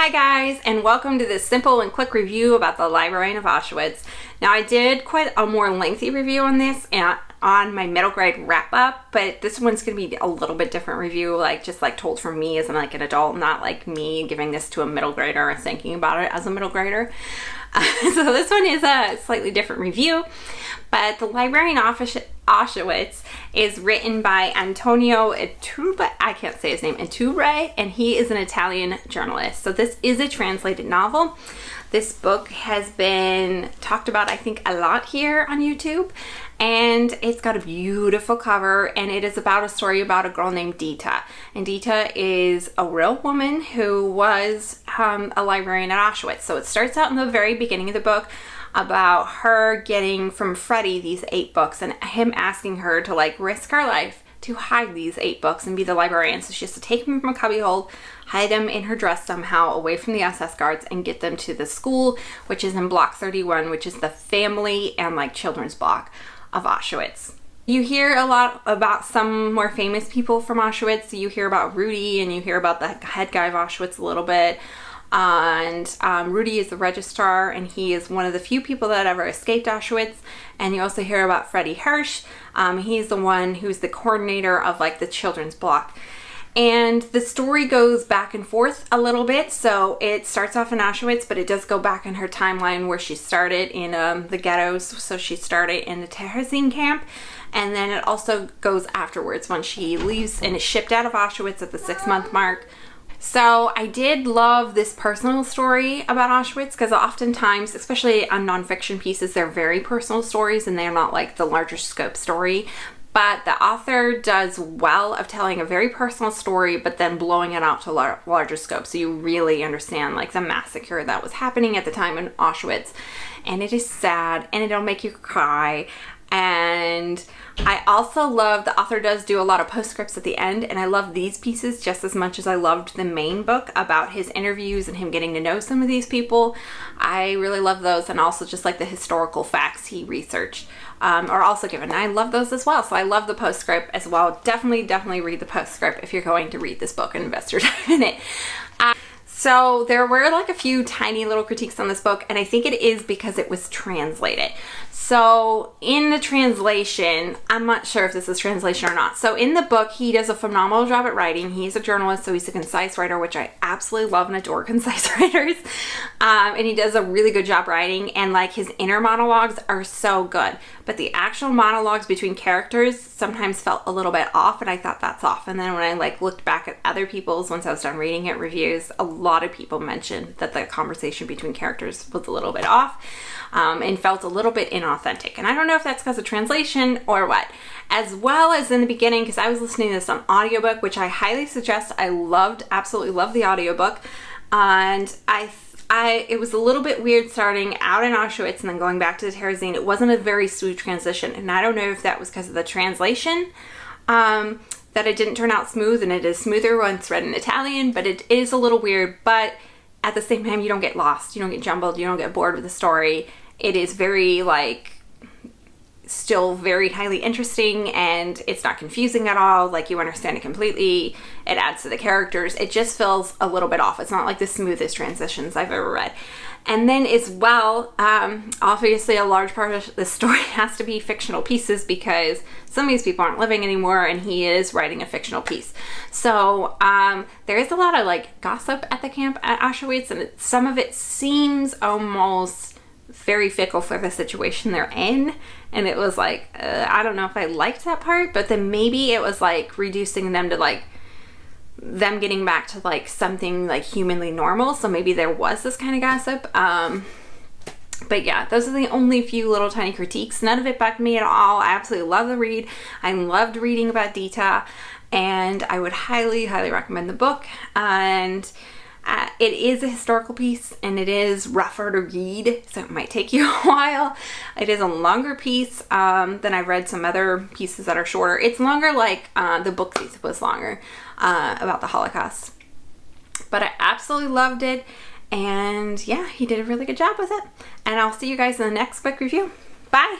Hi guys, and welcome to this simple and quick review about the Librarian of Auschwitz. Now I did quite a more lengthy review on this on my middle grade wrap up, but this one's going to be a little bit different review, just told from me as an adult, not like me giving this to a middle grader or thinking about it as a middle grader. So this one is a slightly different review, but the Librarian of Auschwitz is written by Antonio Iturbe, I can't say his name, Iturbe, and he is an Italian journalist. So this is a translated novel. This book has been talked about, I think, a lot here on YouTube, and it's got a beautiful cover, and it is about a story about a girl named Dita. And Dita is a real woman who was a librarian at Auschwitz. So it starts out in the very beginning of the book about her getting from Freddie these 8 books and him asking her to risk her life to hide these 8 books and be the librarian. So she has to take them from a cubbyhole, hide them in her dress somehow away from the SS guards, and get them to the school, which is in Block 31, which is the family and children's block of Auschwitz. You hear a lot about some more famous people from Auschwitz. You hear about Rudy, and you hear about the head guy of Auschwitz a little bit. And Rudy is the registrar, and he is one of the few people that ever escaped Auschwitz. And you also hear about Freddie Hirsch. He's the one who's the coordinator of the children's block. And the story goes back and forth a little bit. So it starts off in Auschwitz, but it does go back in her timeline where she started in the ghettos. So she started in the Terezin camp. And then it also goes afterwards when she leaves and is shipped out of Auschwitz at the 6-month mark. So I did love this personal story about Auschwitz because oftentimes, especially on nonfiction pieces, they're very personal stories and they're not the larger scope story. But the author does well of telling a very personal story, but then blowing it out to larger scope. So you really understand the massacre that was happening at the time in Auschwitz. And it is sad and it'll make you cry. And I also love, the author does do a lot of postscripts at the end, and I love these pieces just as much as I loved the main book about his interviews and him getting to know some of these people. I really love those, and also just the historical facts he researched are also given. I love those as well, so I love the postscript as well. Definitely read the postscript if you're going to read this book and invest your time in it. So there were a few tiny little critiques on this book, and I think it is because it was translated. So in the translation, I'm not sure if this is translation or not. So in the book, he does a phenomenal job at writing. He's a journalist, so he's a concise writer, which I absolutely love and adore concise writers. And he does a really good job writing, and his inner monologues are so good. But the actual monologues between characters sometimes felt a little bit off, and I thought that's off. And then when I looked back at other people's, once I was done reading it, reviews, a lot of people mentioned that the conversation between characters was a little bit off and felt a little bit inauthentic. And I don't know if that's because of translation or what. As well as in the beginning, because I was listening to this on audiobook, which I highly suggest. I absolutely loved the audiobook. And it was a little bit weird starting out in Auschwitz and then going back to the Terezin. It wasn't a very smooth transition. And I don't know if that was because of the translation, that it didn't turn out smooth, and it is smoother once read in Italian, but it is a little weird. But at the same time, you don't get lost, you don't get jumbled, you don't get bored with the story. It is very still very highly interesting, and it's not confusing at all. You understand it completely. It adds to the characters. It just feels a little bit off. It's not the smoothest transitions I've ever read. And then as well, obviously a large part of the story has to be fictional pieces because some of these people aren't living anymore, and he is writing a fictional piece. So there is a lot of gossip at the camp at Auschwitz, and some of it seems almost very fickle for the situation they're in. And it was I don't know if I liked that part, but then maybe it was reducing them to them getting back to something humanly normal. So maybe there was this kind of gossip. But yeah, those are the only few little tiny critiques. None of it bugged me at all. I absolutely love the read. I loved reading about Dita, and I would highly recommend the book. And it is a historical piece, and it is rougher to read, so it might take you a while. It is a longer piece than I've read some other pieces that are shorter. It's longer the book piece was longer about the Holocaust. But I absolutely loved it, and yeah, he did a really good job with it. And I'll see you guys in the next book review. Bye!